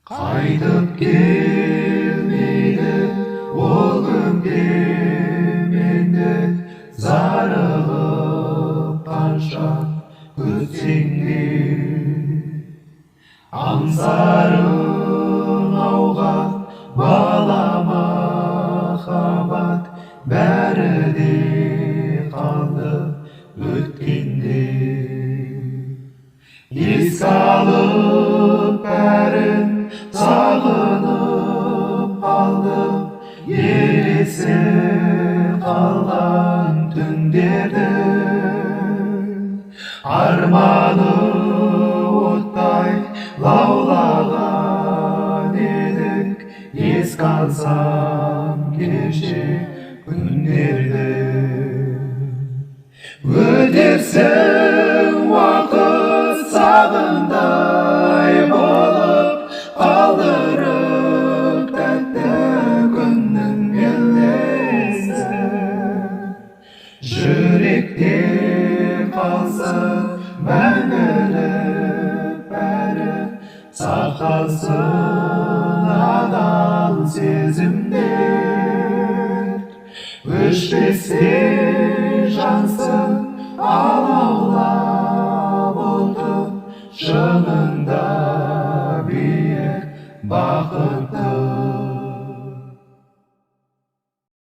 Қайтып келмейді ол күнге мендік зарығып қанша күтсең де. Аңсарың ауға бала махаббат бәрі де қалды өткенде. Еске алып бәрін сағынып қалдым, елесі қалған түндерді. Арманы оттай лаулаған едік, еске алсам кеше күндерді. Өтерсің уақыт сағымдай болып, қалдырып тәтті күннің елесі. Жүректе қалсын мәңгілік бәрі, сақталсын адал сезімдер. Өшпесте жансың алаулап отын, шынында биік бақыт